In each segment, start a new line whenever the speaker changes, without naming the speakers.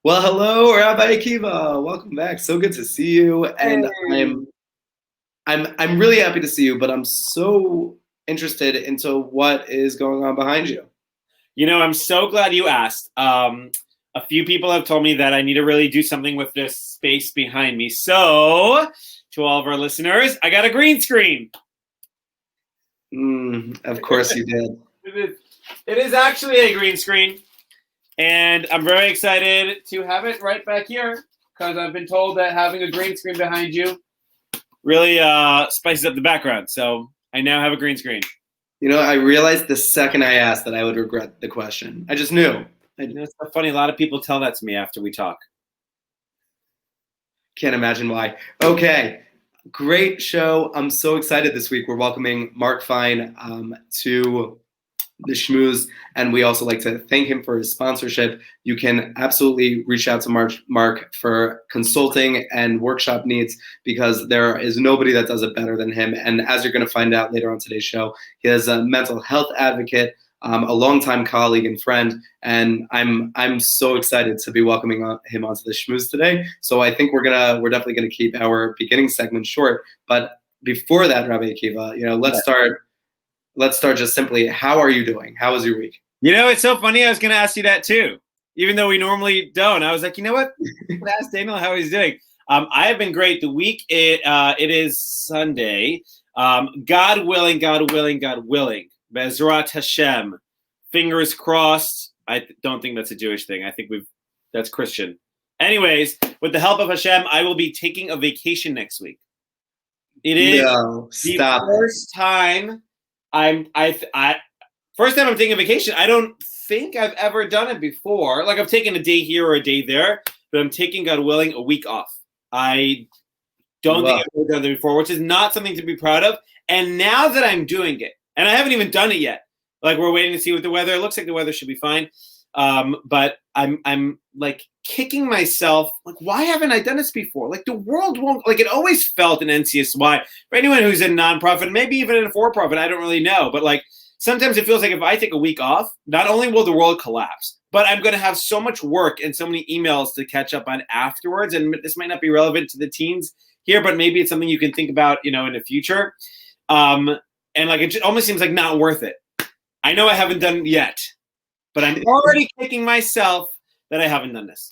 Well, hello, Rabbi Akiva. Welcome back. So good to see you. And
Hey.
I'm really happy to see you, but I'm so interested into what is going on behind you.
I'm so glad you asked. A few people have told me that I need to really do something with this space behind me. So, to all of our listeners, I got a green screen.
Of course you did.
It is actually a green screen, and I'm very excited to have it right back here because I've been told that having a green screen behind you really spices up the background. So, I now have a green screen.
I realized the second I asked that I would regret the question. I just knew.
It's so funny. A lot of people tell that to me after we talk.
Can't imagine why. Okay, great show. I'm so excited this week. We're welcoming Marc Fein to the Schmooze, and we also like to thank him for his sponsorship. You can absolutely reach out to Marc for consulting and workshop needs because there is nobody that does it better than him. And as you're going to find out later on today's show, he is a mental health advocate, a longtime colleague and friend, and I'm so excited to be welcoming him onto the Schmooze today. So I think we're definitely gonna keep our beginning segment short. But before that, Rabbi Akiva, let's start just simply. How are you doing? How was your week?
It's so funny. I was going to ask you that too, even though we normally don't. I was like, you know what? Let's ask Daniel how he's doing. I have been great. The week it is Sunday. God willing, God willing, God willing. Bezrat Hashem. Fingers crossed. I don't think that's a Jewish thing. I think that's Christian. Anyways, with the help of Hashem, I will be taking a vacation next week. It is
stop.
the first time first time I'm taking a vacation. I don't think I've ever done it before. Like I've taken a day here or a day there, but I'm taking, God willing, a week off. I don't think I've ever done it before, which is not something to be proud of. And now that I'm doing it, and I haven't even done it yet, like we're waiting to see what the weather. It looks like the weather should be fine. But I'm like kicking myself. Like, why haven't I done this before? Like the world won't. Like it always felt in NCSY for anyone who's in nonprofit, maybe even in a for-profit. I don't really know, but like sometimes it feels like if I take a week off, not only will the world collapse, but I'm going to have so much work and so many emails to catch up on afterwards. And this might not be relevant to the teens here, but maybe it's something you can think about, in the future. And like it almost seems like not worth it. I know I haven't done it yet, but I'm already kicking myself that I haven't done this.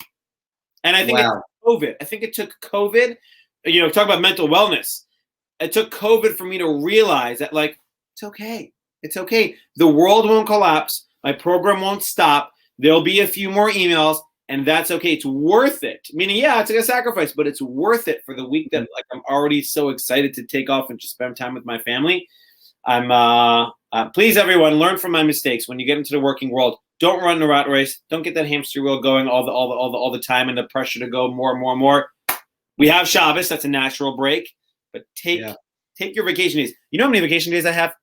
And I think it's COVID. I think it took COVID, talk about mental wellness. It took COVID for me to realize that, like, it's okay. It's okay. The world won't collapse. My program won't stop. There'll be a few more emails, and that's okay. It's worth it. Meaning, yeah, it's like a sacrifice, but it's worth it for the week that, like, I'm already so excited to take off and just spend time with my family. Please, everyone, learn from my mistakes. When you get into the working world, don't run the rat race. Don't get that hamster wheel going all the time and the pressure to go more and more and more. We have Shabbos. That's a natural break. But take your vacation days. You know how many vacation days I have?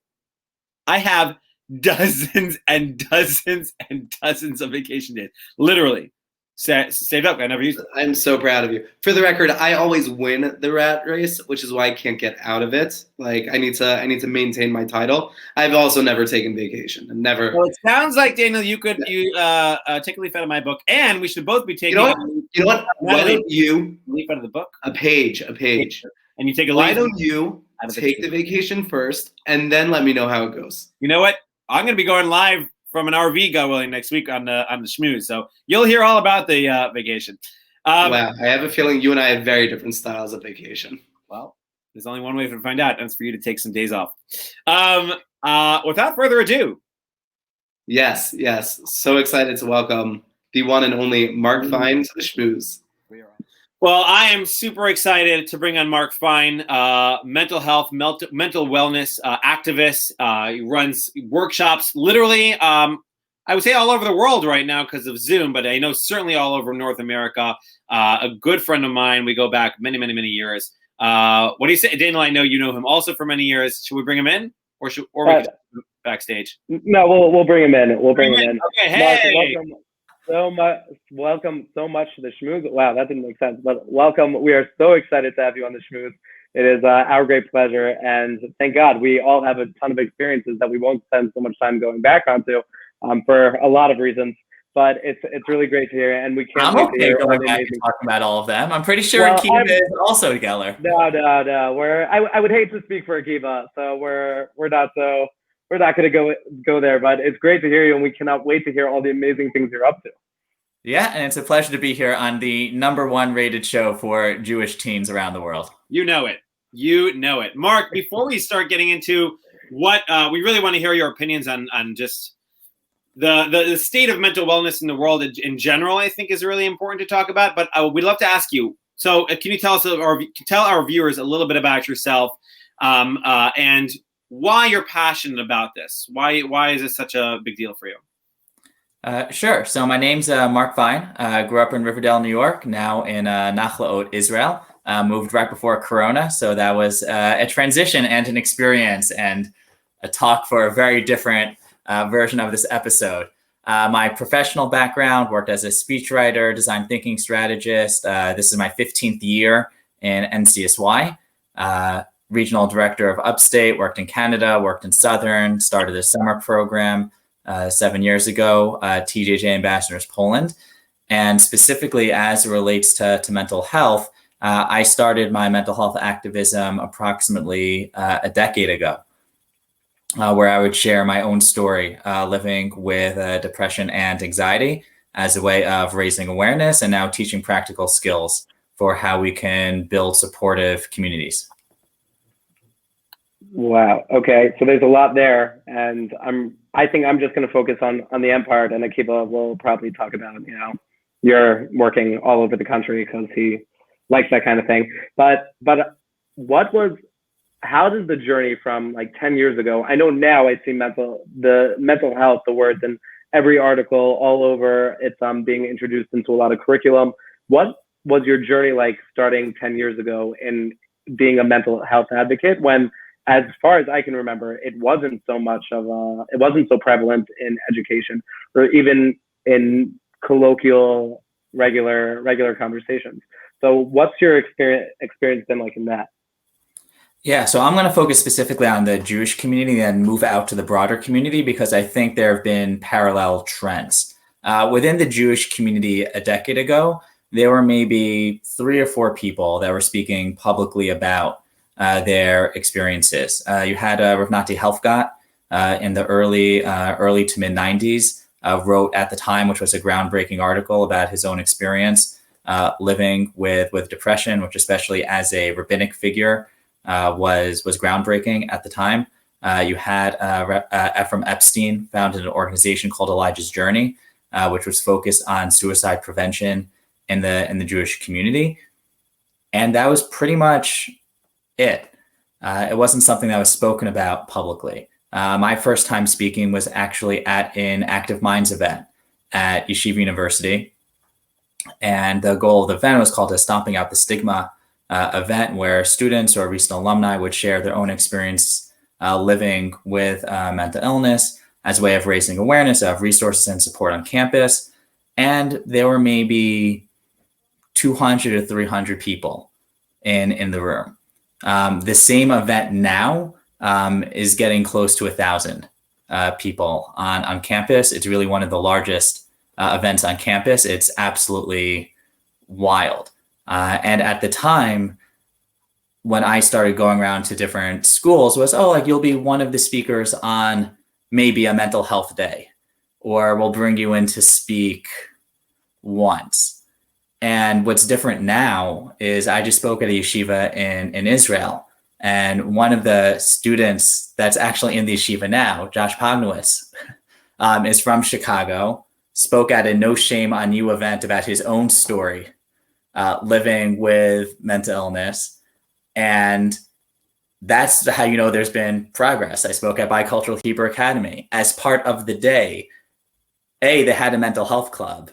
I have dozens and dozens and dozens of vacation days. Literally. Saved up. I never used it.
I'm so proud of you. For the record, I always win the rat race, which is why I can't get out of it. Like I need to maintain my title. I've also never taken vacation. I've never.
Well, it sounds like, Daniel, you take a leaf out of my book, and we should both be taking.
You know what? Why don't you
leaf out of the book?
A page.
And you take a leaf.
Why don't you take the vacation first, and then let me know how it goes?
You know what? I'm going to be going live from an RV, God willing, next week on the Schmooze. So you'll hear all about the vacation.
Wow, I have a feeling you and I have very different styles of vacation.
Well, there's only one way to find out, and it's for you to take some days off. Without further ado.
Yes. So excited to welcome the one and only Marc Fein to the Schmooze.
Well, I am super excited to bring on Marc Fein, mental health, mental wellness activist. He runs workshops literally, I would say all over the world right now because of Zoom, but I know certainly all over North America. A good friend of mine. We go back many, many, many years. What do you say, Daniel? I know you know him also for many years. Should we bring him in, or we can backstage?
No, we'll bring him in. We'll bring him in.
Okay, hey.
Welcome so much to the Schmooze. Wow, that didn't make sense, but welcome. We are so excited to have you on the Schmooze. It is our great pleasure, and thank God we all have a ton of experiences that we won't spend so much time going back onto for a lot of reasons. but it's really great to hear, and we can't
I'm
wait to
okay
hear all
going
the
back
amazing.
and talking about all of them. I'm pretty sure
Well,
Akiva is also Geller.
No. I would hate to speak for Akiva, so we're not going to go there. But it's great to hear you, and we cannot wait to hear all the amazing things you're up to.
Yeah, and it's a pleasure to be here on the #1 rated show for Jewish teens around the world.
You know it. Marc, before we start getting into what we really want to hear your opinions on just the state of mental wellness in the world in general, I think is really important to talk about. But we'd love to ask you. So, can you tell us, or tell our viewers a little bit about yourself, and why you're passionate about this? Why is this such a big deal for you?
Sure. So my name's Marc Fein. I grew up in Riverdale, New York. Now in Nachlaot, Israel. Moved right before Corona, so that was a transition and an experience and a talk for a very different version of this episode. My professional background: worked as a speechwriter, design thinking strategist. This is my 15th year in NCSY. Regional director of Upstate, worked in Canada, worked in Southern, started a summer program 7 years ago, TJJ Ambassadors Poland. And specifically as it relates to mental health, I started my mental health activism approximately a decade ago, where I would share my own story living with depression and anxiety as a way of raising awareness and now teaching practical skills for how we can build supportive communities.
Wow. Okay. So there's a lot there, and I think I'm just going to focus on the end part, and Akiva will probably talk about, you're working all over the country because he likes that kind of thing. But how does the journey from like 10 years ago? I know now I see mental health, the words in every article all over. It's being introduced into a lot of curriculum. What was your journey like starting 10 years ago in being a mental health advocate when, as far as I can remember, it wasn't so prevalent in education or even in colloquial, regular conversations. So what's your experience been like in that?
Yeah, so I'm going to focus specifically on the Jewish community and move out to the broader community because I think there have been parallel trends. Within the Jewish community a decade ago, there were maybe 3 or 4 people that were speaking publicly about their experiences. You had Rav Nati Helfgott in the early to mid 90s wrote at the time, which was a groundbreaking article about his own experience living with depression, which especially as a rabbinic figure was groundbreaking at the time. You had Ephraim Epstein founded an organization called Elijah's Journey, which was focused on suicide prevention in the Jewish community, and that was pretty much it. It wasn't something that was spoken about publicly. My first time speaking was actually at an Active Minds event at Yeshiva University. And the goal of the event was called a Stomping Out the Stigma event, where students or recent alumni would share their own experience living with mental illness as a way of raising awareness of resources and support on campus. And there were maybe 200 or 300 people in the room. The same event now is getting close to 1,000 people on campus. It's really one of the largest events on campus. It's absolutely wild. And at the time, when I started going around to different schools, was, you'll be one of the speakers on maybe a mental health day, or we'll bring you in to speak once. And what's different now is I just spoke at a yeshiva in Israel, and one of the students that's actually in the yeshiva now, Josh Pagnowitz, is from Chicago, spoke at a No Shame on You event about his own story living with mental illness. And that's how you know there's been progress. I spoke at Bicultural Hebrew Academy. As part of the day, A, they had a mental health club.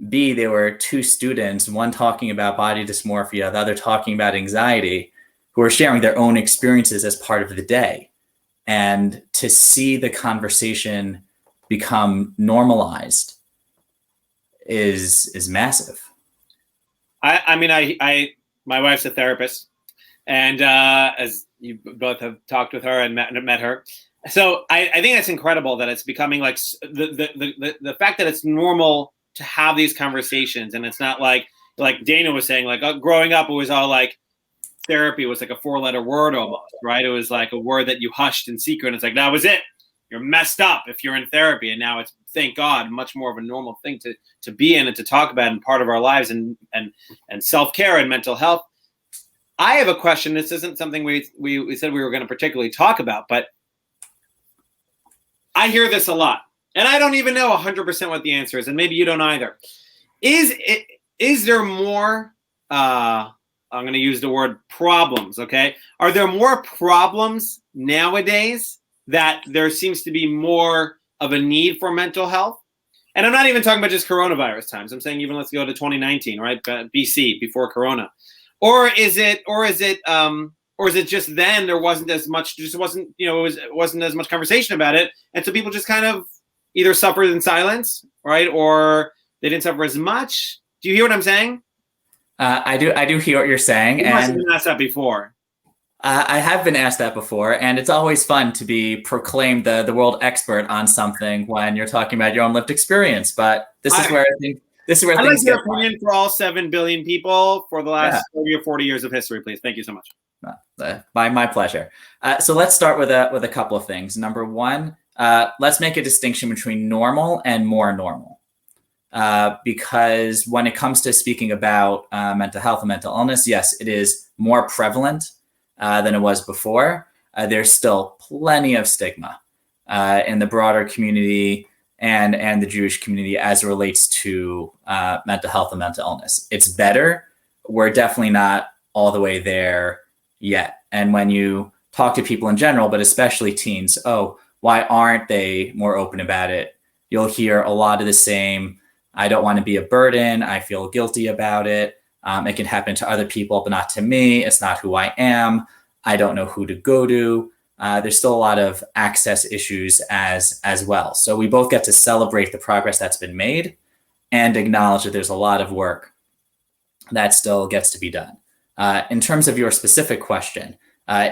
B, there were 2 students, one talking about body dysmorphia, the other talking about anxiety, who were sharing their own experiences as part of the day. And to see the conversation become normalized is massive.
My wife's a therapist, and as you both have talked with her and met her, So I think that's incredible that it's becoming like the fact that it's normal to have these conversations, and it's not like Dana was saying, like growing up, it was all like therapy was like a 4-letter word almost, right? It was like a word that you hushed in secret. And it's like, that was it. You're messed up if you're in therapy. And now it's, thank God, much more of a normal thing to be in and to talk about and part of our lives and self-care and mental health. I have a question. This isn't something we said we were going to particularly talk about, but I hear this a lot. And I don't even know 100% what the answer is. And maybe you don't either. Is there more, I'm going to use the word problems, okay? Are there more problems nowadays that there seems to be more of a need for mental health? And I'm not even talking about just coronavirus times. I'm saying even let's go to 2019, right? BC, before Corona. Or is it just then there wasn't as much, just wasn't, it wasn't as much conversation about it. And so people just kind of either suffered in silence, right? Or they didn't suffer as much. Do you hear what I'm saying?
I do hear what you're saying.
You must have been asked that before.
I have been asked that before, and it's always fun to be proclaimed the world expert on something when you're talking about your own lived experience. But this is where things
like your
get
opinion for all 7 billion people for the last 30 or 40 years of history, please. Thank you so much.
My pleasure. So let's start with a couple of things. Number one, let's make a distinction between normal and more normal. Because when it comes to speaking about mental health and mental illness, yes, it is more prevalent than it was before. There's still plenty of stigma in the broader community and the Jewish community as it relates to mental health and mental illness. It's better. We're definitely not all the way there yet. And when you talk to people in general, but especially teens, oh, why aren't they more open about it? You'll hear a lot of the same. I don't want to be a burden. I feel guilty about it. It can happen to other people, but not to me. It's not who I am. I don't know who to go to. There's still a lot of access issues as well. So we both get to celebrate the progress that's been made and acknowledge that there's a lot of work that still gets to be done. In terms of your specific question,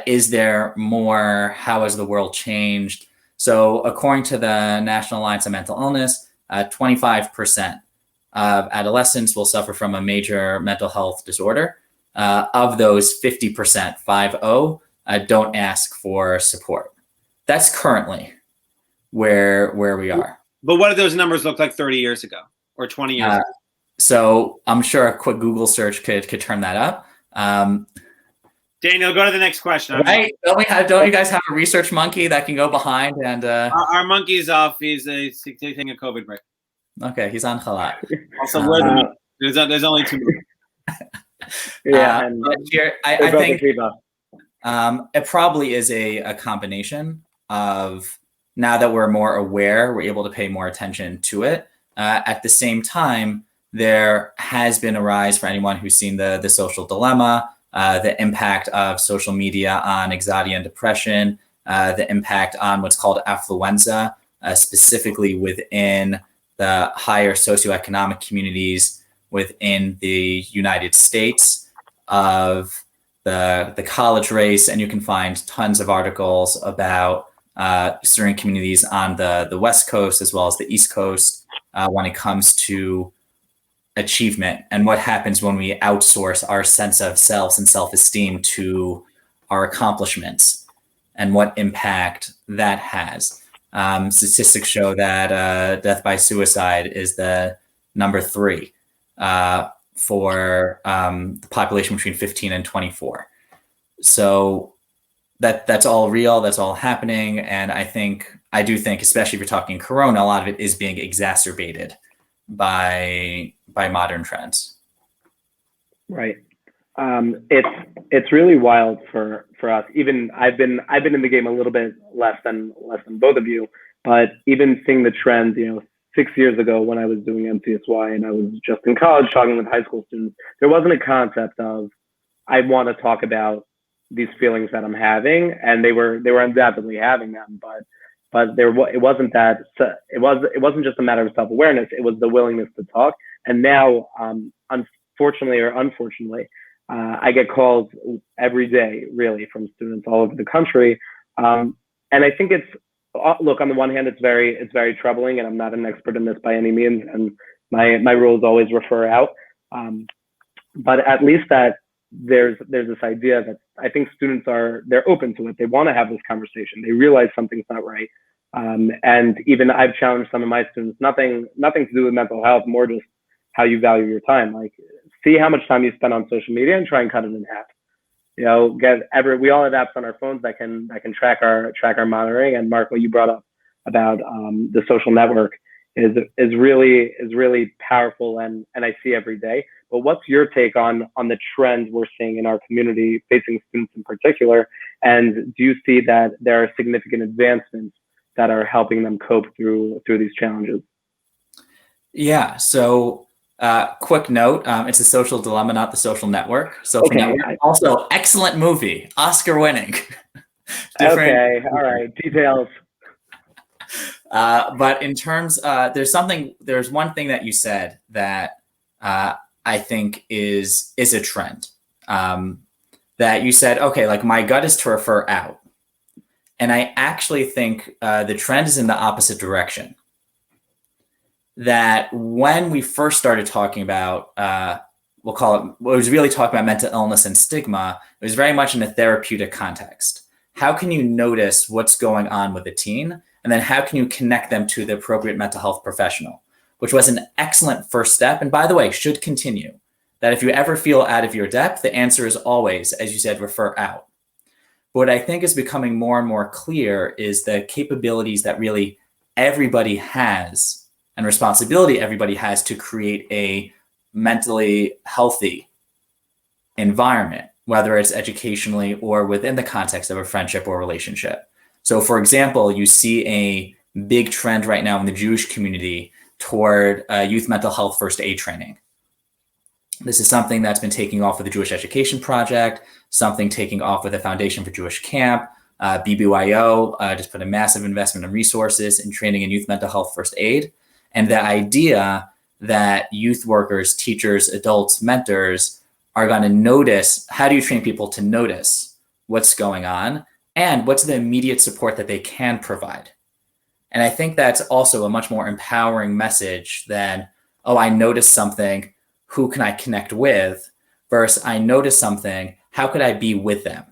is there more? How has the world changed? So according to the National Alliance on Mental Illness, 25% of adolescents will suffer from a major mental health disorder. Of those, 50%, 50, don't ask for support. That's currently where we are.
But what did those numbers look like 30 years ago or 20 years ago?
So I'm sure a quick Google search could turn that up.
Daniel, go to the next question.
Right? Don't you guys have a research monkey that can go behind and?
Our monkey's off. He's taking a COVID break.
Okay, he's on chalat.
Also, there's only 2 more.
Yeah,
I think it probably is a combination of, now that we're more aware, we're able to pay more attention to it. At the same time, there has been a rise for anyone who's seen the social dilemma. The impact of social media on anxiety and depression, the impact on what's called affluenza, specifically within the higher socioeconomic communities within the United States, of the college race. And you can find tons of articles about certain communities on the West Coast as well as the East Coast when it comes to achievement and what happens when we outsource our sense of selves and self-esteem to our accomplishments and what impact that has. Statistics show that death by suicide is the number 3 for the population between 15 and 24. So that's all real, that's all happening. And I do think, especially if you're talking Corona, a lot of it is being exacerbated by modern trends.
Right. It's really wild for us. Even I've been in the game a little bit less than both of you, but even seeing the trends, 6 years ago when I was doing MCSY and I was just in college talking with high school students, there wasn't a concept of I want to talk about these feelings that I'm having, and they were undoubtedly having them, but it wasn't just a matter of self-awareness. It was the willingness to talk. And now, unfortunately or unfortunately, I get calls every day, really, from students all over the country, And I think it's, look, on the one hand, it's very troubling, and I'm not an expert in this by any means, and my rules always refer out. But at least that there's this idea that I think students they're open to it. They want to have this conversation. They realize something's not right. And even I've challenged some of my students, nothing to do with mental health, more just how you value your time. Like, see how much time you spend on social media and try and cut it in half. We all have apps on our phones that can track our monitoring. And Mark, what you brought up about the social network is really powerful, and I see every day. But what's your take on the trends we're seeing in our community facing students in particular? And do you see that there are significant advancements that are helping them cope through these challenges?
Yeah. So quick note, it's a social dilemma, not the social network. Social network. Also, excellent movie, Oscar winning.
Okay. All right. Details.
But in terms, there's one thing that you said that I think is a trend. That you said, okay, like my gut is to refer out. And I actually think the trend is in the opposite direction. That when we first started talking about, we'll call it, what was really talking about mental illness and stigma, it was very much in a therapeutic context. How can you notice what's going on with a teen? And then how can you connect them to the appropriate mental health professional, which was an excellent first step. And by the way, should continue. That if you ever feel out of your depth, the answer is always, as you said, refer out. But what I think is becoming more and more clear is the capabilities that really everybody has and responsibility everybody has to create a mentally healthy environment, whether it's educationally or within the context of a friendship or relationship. So for example, you see a big trend right now in the Jewish community toward youth mental health first aid training. This is something that's been taking off with the Jewish Education Project, something taking off with the Foundation for Jewish Camp. BBYO just put a massive investment in resources in training in youth mental health first aid. And the idea that youth workers, teachers, adults, mentors are going to notice, how do you train people to notice what's going on and what's the immediate support that they can provide? And I think that's also a much more empowering message than, oh, I noticed something, who can I connect with? Versus I noticed something, how could I be with them?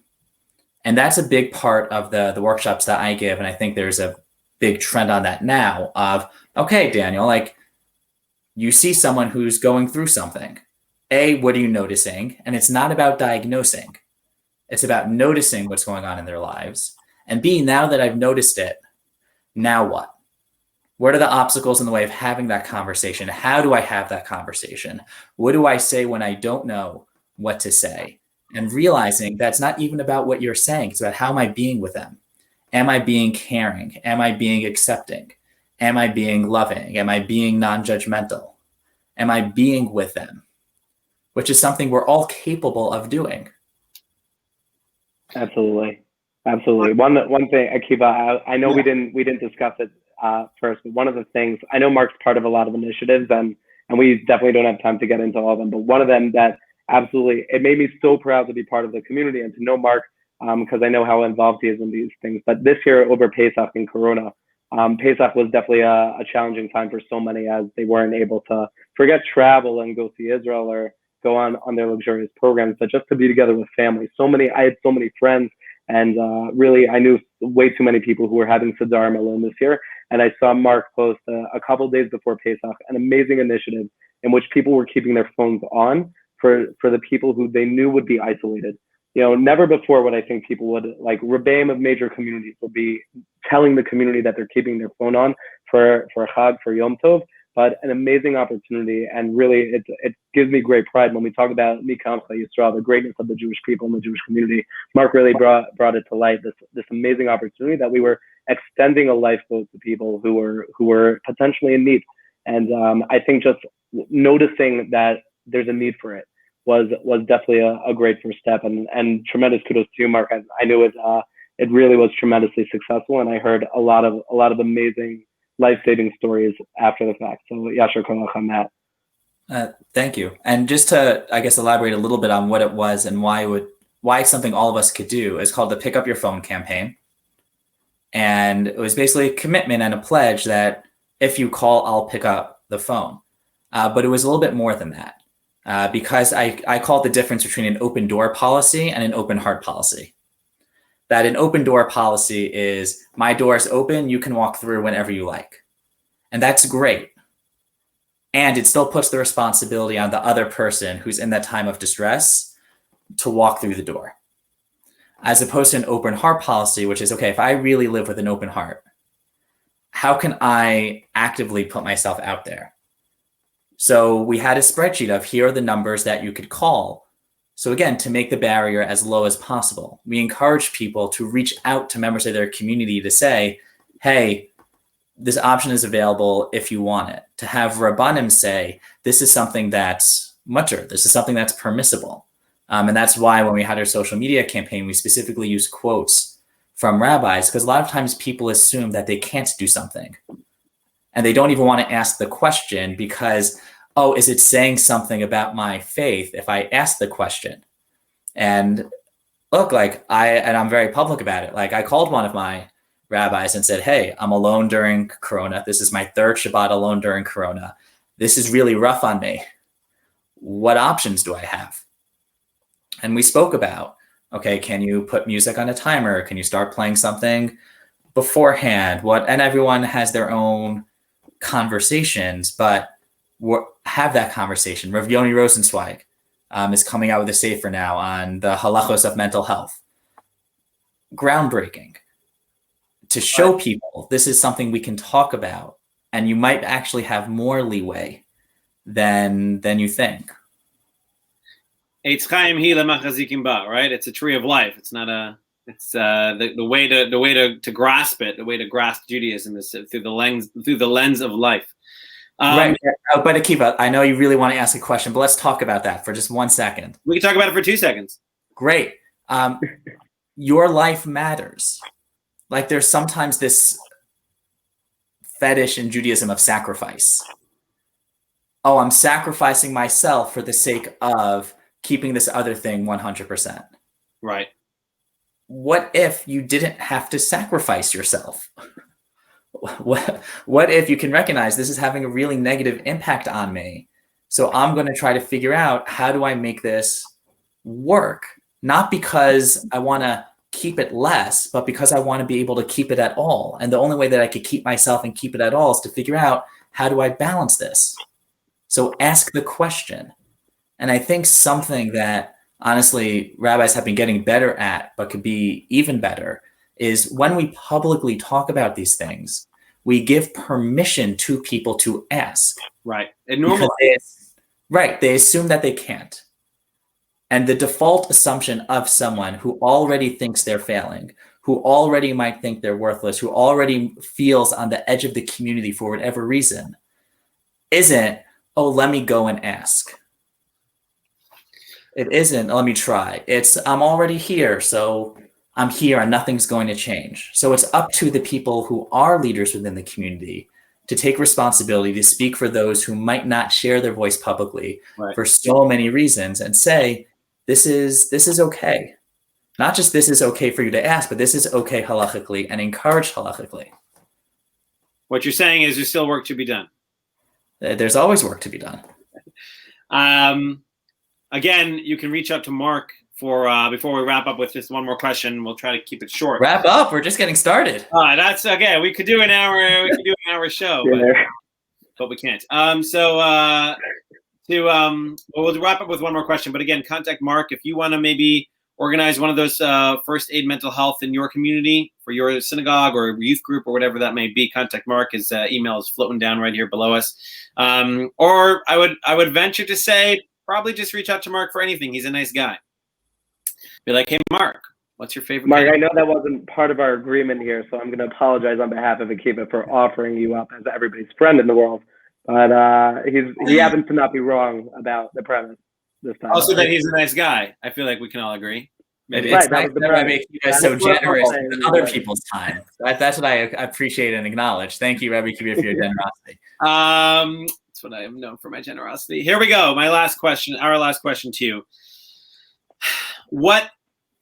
And that's a big part of the workshops that I give. And I think there's a big trend on that now of, okay, Daniel, like you see someone who's going through something. A, what are you noticing? And it's not about diagnosing. It's about noticing what's going on in their lives. And B, now that I've noticed it, now what? What are the obstacles in the way of having that conversation? How do I have that conversation? What do I say when I don't know what to say? And realizing that's not even about what you're saying. It's about how am I being with them? Am I being caring? Am I being accepting? Am I being loving? Am I being non-judgmental? Am I being with them? Which is something we're all capable of doing.
Absolutely. One thing, Akiva, I know we didn't discuss it first, but one of the things, I know Mark's part of a lot of initiatives, and we definitely don't have time to get into all of them, but one of them that absolutely, it made me so proud to be part of the community and to know Mark, because I know how involved he is in these things. But this year over Pesach and Corona, Pesach was definitely a challenging time for so many, as they weren't able to forget travel and go see Israel or go on their luxurious programs, but just to be together with family. I had so many friends, and really I knew way too many people who were having Sadarim alone this year. And I saw Mark post a couple days before Pesach an amazing initiative in which people were keeping their phones on for the people who they knew would be isolated. You know, never before would I think people would, like Rebbeim of major communities, would be telling the community that they're keeping their phone on for Chag, for Yom Tov, but an amazing opportunity. And really, it gives me great pride when we talk about Mikamcha Yisrael, the greatness of the Jewish people and the Jewish community. Mark really brought it to light, this amazing opportunity that we were extending a lifeboat to people who were potentially in need. And I think just noticing that there's a need for it was definitely a great first step, and tremendous kudos to you, Mark. I knew it really was tremendously successful, and I heard a lot of amazing life-saving stories after the fact. So yasher kolach on that.
Thank you. And just to, I guess, elaborate a little bit on what it was and why it's something all of us could do, is called the Pick Up Your Phone campaign. And it was basically a commitment and a pledge that if you call, I'll pick up the phone. But it was a little bit more than that because I call it the difference between an open door policy and an open heart policy. That an open door policy is my door is open, you can walk through whenever you like. And that's great. And it still puts the responsibility on the other person who's in that time of distress to walk through the door. As opposed to an open heart policy, which is, okay, if I really live with an open heart, how can I actively put myself out there? So we had a spreadsheet of here are the numbers that you could call. So again, to make the barrier as low as possible, we encourage people to reach out to members of their community to say, hey, this option is available if you want it. To have Rabbanim say, this is something that's mutter, this is something that's permissible. And that's why when we had our social media campaign, we specifically used quotes from rabbis, because a lot of times people assume that they can't do something. And they don't even want to ask the question because, oh, is it saying something about my faith if I ask the question? And look, I'm very public about it. Like I called one of my rabbis and said, hey, I'm alone during Corona. This is my third Shabbat alone during Corona. This is really rough on me. What options do I have? And we spoke about, okay, can you put music on a timer? Can you start playing something beforehand? And everyone has their own conversations, but have that conversation. Rav Yoni Rosenzweig is coming out with a sefer now on the halachos of mental health. Groundbreaking. To show people this is something we can talk about, and you might actually have more leeway than you think.
Eitz Chaim hi lemachazikim ba, right? It's a tree of life. It's not a. It's the way to grasp it. The way to grasp Judaism is through the lens of life.
Right. But Akiva, I know you really want to ask a question, but let's talk about that for just 1 second.
We can talk about it for 2 seconds.
Great. Your life matters. Like there's sometimes this fetish in Judaism of sacrifice. Oh, I'm sacrificing myself for the sake of keeping this other thing 100%.
Right.
What if you didn't have to sacrifice yourself? What if you can recognize this is having a really negative impact on me? So I'm going to try to figure out how do I make this work? Not because I want to keep it less, but because I want to be able to keep it at all. And the only way that I could keep myself and keep it at all is to figure out how do I balance this? So ask the question. And I think something that honestly rabbis have been getting better at, but could be even better, is when we publicly talk about these things, we give permission to people to ask.
Right. And normally,
they assume that they can't. And the default assumption of someone who already thinks they're failing, who already might think they're worthless, who already feels on the edge of the community for whatever reason, isn't, oh, let me go and ask. It isn't, let me try. It's, I'm already here, so I'm here and nothing's going to change. So it's up to the people who are leaders within the community to take responsibility, to speak for those who might not share their voice publicly for so many reasons and say, this is okay. Not just this is okay for you to ask, but this is okay halachically and encourage halachically.
What you're saying is there's still work to be done.
There's always work to be done.
Again, you can reach out to Marc for before we wrap up with just one more question. We'll try to keep it short.
Wrap up. We're just getting started.
That's okay. We could do an hour. We could do an hour show, but we can't. We'll wrap up with one more question. But again, contact Marc if you want to maybe organize one of those first aid mental health in your community for your synagogue or youth group or whatever that may be. Contact Marc. His email is floating down right here below us. Or I would venture to say probably just reach out to Marc for anything. He's a nice guy. Be like, hey, Marc, what's your favorite?
Marc, I know that wasn't part of our agreement here, so I'm going to apologize on behalf of Akiva for offering you up as everybody's friend in the world. But he happens to not be wrong about the premise this time.
Also that he's a nice guy. I feel like we can all agree.
Maybe it's nice that Rabbi Akiva is so generous with other people's time. That's what I appreciate and acknowledge. Thank you, Rabbi Akiva, for your generosity.
That's what I am known for, my generosity. Here we go. Our last question to you. What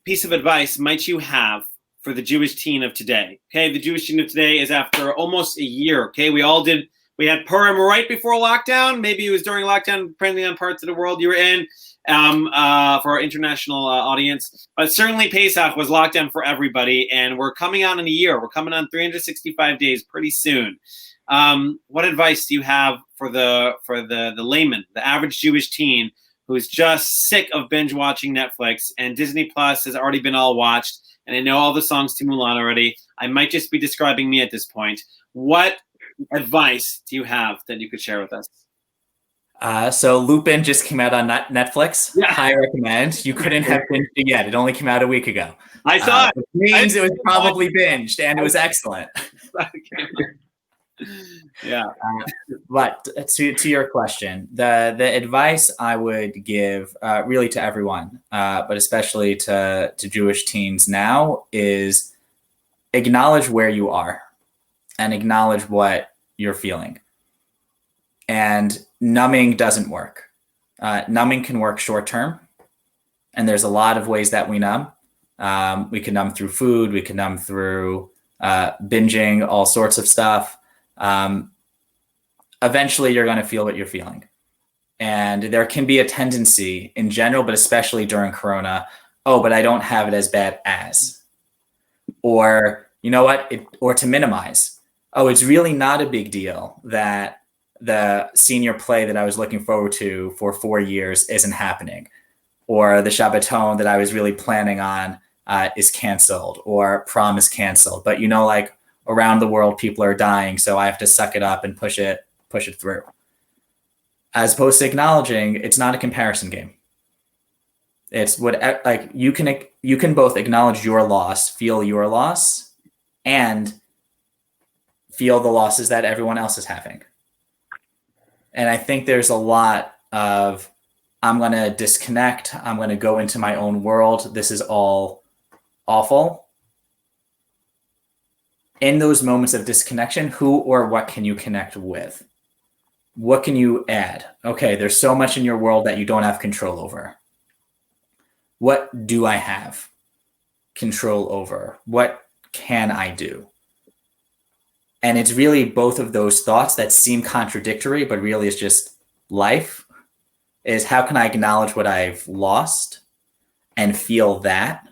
piece of advice might you have for the Jewish teen of today. Okay, the Jewish teen of today is after almost a year. Okay, we had Purim right before lockdown. Maybe it was during lockdown, depending on parts of the world you were in. For our international audience, but certainly Pesach was locked down for everybody, and we're coming on in a year. We're coming on 365 days pretty soon. What advice do you have for the layman, the average Jewish teen who's just sick of binge watching Netflix and Disney Plus has already been all watched, and I know all the songs to Mulan already? I might just be describing me at this point. What advice do you have that you could share with us?
So Lupin just came out on Netflix.
Yeah.
I recommend. You couldn't have binged it yet. It only came out a week ago.
I saw it.
Which means it was probably binged, and it was excellent.
Yeah.
But to your question, the advice I would give really to everyone, but especially to Jewish teens now, is acknowledge where you are and acknowledge what you're feeling. And numbing doesn't work. Numbing can work short term, and there's a lot of ways that we numb. We can numb through food. We can numb through binging, all sorts of stuff. Eventually, you're going to feel what you're feeling. And there can be a tendency in general, but especially during Corona, but I don't have it as bad as. Or, you know what, or to minimize. It's really not a big deal that the senior play that I was looking forward to for 4 years isn't happening, or the Shabbaton that I was really planning on is canceled, or prom is canceled. But like around the world, people are dying, so I have to suck it up and push it through. As opposed to acknowledging it's not a comparison game. It's you can both acknowledge your loss, feel your loss, and feel the losses that everyone else is having. And I think there's a lot of, I'm going to disconnect. I'm going to go into my own world. This is all awful. In those moments of disconnection, who or what can you connect with? What can you add? Okay, there's so much in your world that you don't have control over. What do I have control over? What can I do? And it's really both of those thoughts that seem contradictory, but really it's just life, is how can I acknowledge what I've lost and feel that?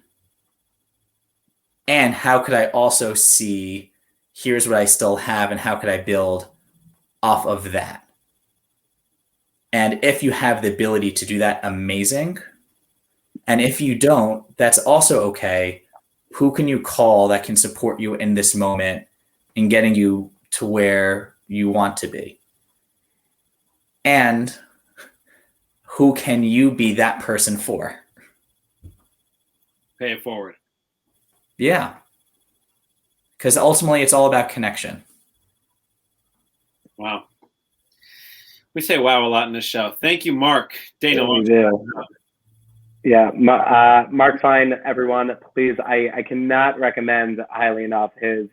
And how could I also see, here's what I still have, and how could I build off of that? And if you have the ability to do that, amazing. And if you don't, that's also okay. Who can you call that can support you in this moment in getting you to where you want to be? And who can you be that person for?
Pay it forward.
Yeah. Because ultimately it's all about connection.
Wow. We say wow a lot in this show. Thank you, Mark. Dana.
Yeah, Marc Fein, everyone, please, I cannot recommend highly enough his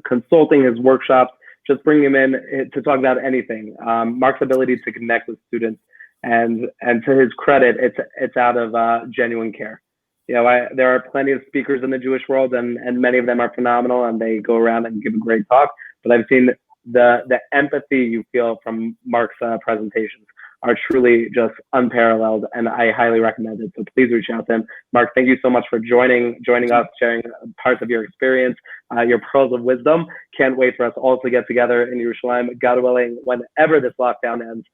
consulting, his workshops. Just bring him in to talk about anything. Mark's ability to connect with students, and to his credit, it's out of genuine care. There are plenty of speakers in the Jewish world, and many of them are phenomenal, and they go around and give a great talk. But I've seen the empathy you feel from Mark's presentations are truly just unparalleled, and I highly recommend it. So please reach out to him. Mark, thank you so much for joining us, sharing parts of your experience, your pearls of wisdom. Can't wait for us all to get together in Yerushalayim, God willing, whenever this lockdown ends.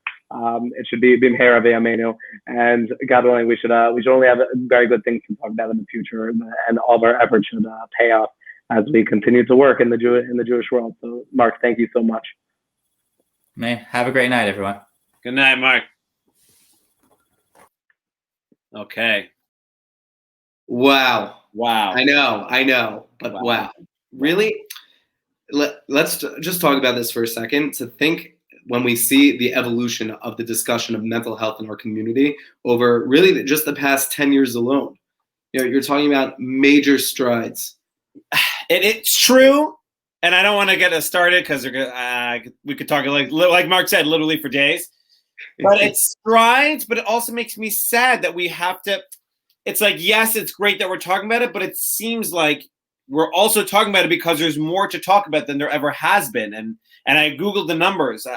It should be Bimhera V'Yameinu, and God willing, we should only have very good things to talk about in the future, and all of our efforts should pay off as we continue to work in the Jewish world. So, Mark, thank you so much.
Man, have a great night, everyone.
Good night, Mark. Okay.
Wow.
Wow.
I know, but wow. Really? Let's just talk about this for a second. To think, when we see the evolution of the discussion of mental health in our community over really just the past 10 years alone, you're talking about major strides.
It's true, and I don't want to get us started because we could talk like Mark said, literally for days. But it strides, but it also makes me sad that we have to. It's like, yes, it's great that we're talking about it, but it seems like we're also talking about it because there's more to talk about than there ever has been. And I Googled the numbers.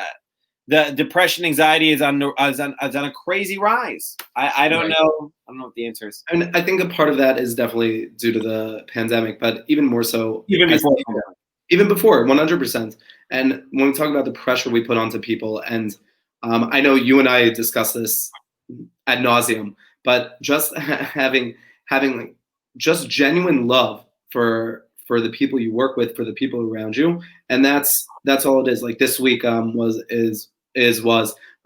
The depression, anxiety is on a crazy rise. I don't know. I don't know what the answer is.
And I think a part of that is definitely due to the pandemic, but even more so,
Even before.
Even before, 100%. And when we talk about the pressure we put onto people, and I know you and I discuss this ad nauseum, but just having like just genuine love for the people you work with, for the people around you, and that's all it is. Like this week was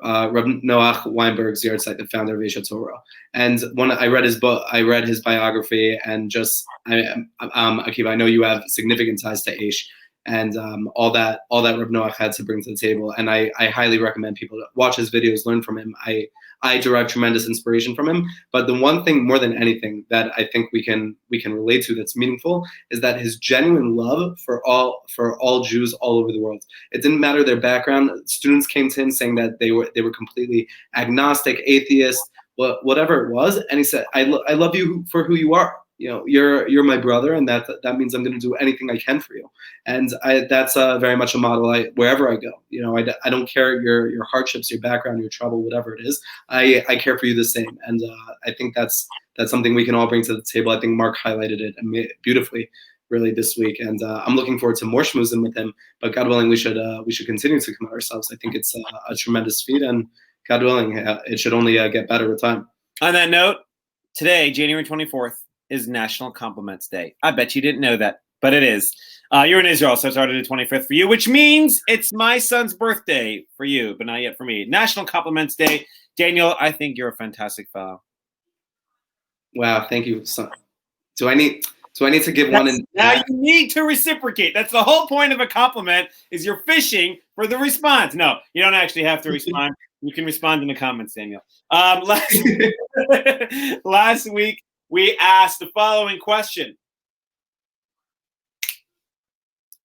Rabbi Noach Weinberg's yard site, the founder of Eshet Torah. And when I read his book, I read his biography, and just Akiva, I know you have significant ties to Aish, and all that Rabbi Noach had to bring to the table. And I highly recommend people to watch his videos, learn from him. I derive tremendous inspiration from him. But the one thing more than anything that I think we can relate to that's meaningful is that his genuine love for all Jews all over the world. It didn't matter their background. Students came to him saying that they were completely agnostic, atheist, whatever it was, and he said, "I love you for who you are. You know, you're my brother, and that means I'm going to do anything I can for you." And that's very much a model wherever I go. You know, I don't care your hardships, your background, your trouble, whatever it is. I care for you the same, and I think that's something we can all bring to the table. I think Marc highlighted it beautifully, really, this week, and I'm looking forward to more schmoozing with him. But God willing, we should continue to commit ourselves. I think it's a tremendous feat, and God willing, it should only get better with time.
On that note, today, January 24th, is National Compliments Day. I bet you didn't know that, but it is. You're in Israel, so it started the 25th for you, which means it's my son's birthday for you, but not yet for me. National Compliments Day. Daniel, I think you're a fantastic fellow.
Wow, thank you. So, do I need to give one?
Now you need to reciprocate. That's the whole point of a compliment, is you're fishing for the response. No, you don't actually have to respond. You can respond in the comments, Daniel. Last week, we asked the following question.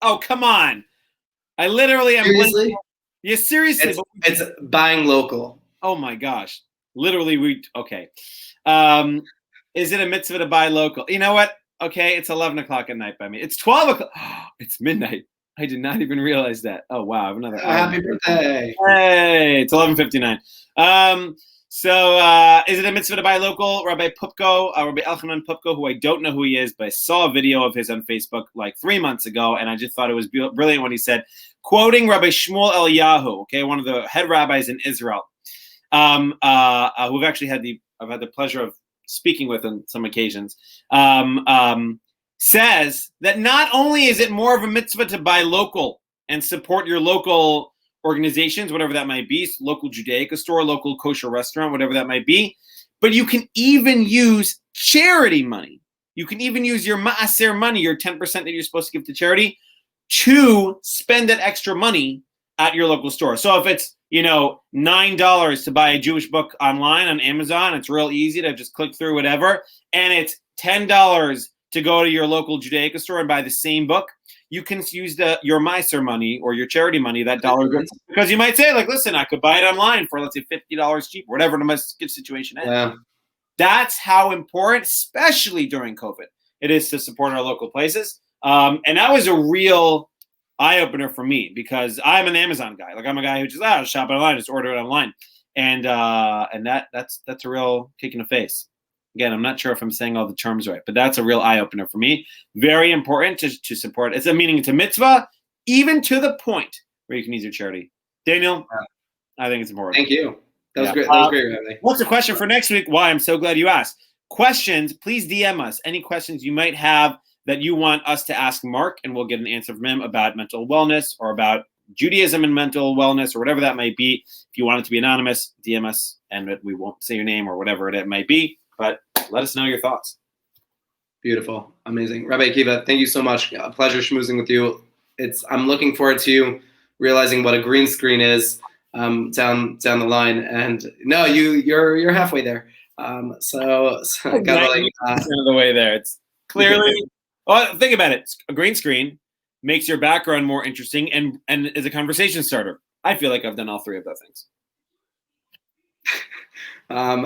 Oh, come on. I literally am.
Seriously?
Yeah, seriously.
It's buying local.
Oh, my gosh. Literally, okay. Is it a mitzvah to buy local? You know what? Okay, it's 11 o'clock at night by me. It's 12 o'clock. Oh, it's midnight. I did not even realize that. Oh, wow. I have another hour.
Happy birthday.
Hey, it's 11:59. So is it a mitzvah to buy local? Rabbi Pupko, Rabbi Elchanan Pupko, who I don't know who he is, but I saw a video of his on Facebook like 3 months ago, and I just thought it was brilliant when he said, quoting Rabbi Shmuel Eliyahu, okay, one of the head rabbis in Israel, who I've had the pleasure of speaking with on some occasions, says that not only is it more of a mitzvah to buy local and support your local organizations, whatever that might be, local Judaica store, local kosher restaurant, whatever that might be, but you can even use charity money. You can even use your ma'aser money, your 10% that you're supposed to give to charity, to spend that extra money at your local store. So if it's, $9 to buy a Jewish book online on Amazon, it's real easy to just click through whatever, and it's $10 to go to your local Judaica store and buy the same book, you can use your Meiser money or your charity money, that dollar, because you might say, like, listen, I could buy it online for, let's say, $50 cheaper, whatever the good situation is.
Yeah.
That's how important, especially during COVID, it is to support our local places. And that was a real eye-opener for me, because I'm an Amazon guy. Like, I'm a guy who just shop online, just order it online. And that's a real kick in the face. Again, I'm not sure if I'm saying all the terms right, but that's a real eye-opener for me. Very important to support. It's a mitzvah, even to the point where you can use your charity. Daniel, I think it's important.
Thank you. That was great. That was great, Rabbi.
What's the question for next week? Why, I'm so glad you asked. Questions, please DM us. Any questions you might have that you want us to ask Marc, and we'll get an answer from him about mental wellness or about Judaism and mental wellness or whatever that might be. If you want it to be anonymous, DM us, and we won't say your name or whatever it might be. But let us know your thoughts.
Beautiful. Amazing. Rabbi Akiva, thank you so much. A pleasure schmoozing with you. I'm looking forward to you realizing what a green screen is down the line. And no, you're halfway there. So God willing,
the way there. It's clearly, think about it. A green screen makes your background more interesting and is a conversation starter. I feel like I've done all three of those things.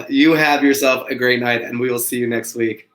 You have yourself a great night, and we will see you next week.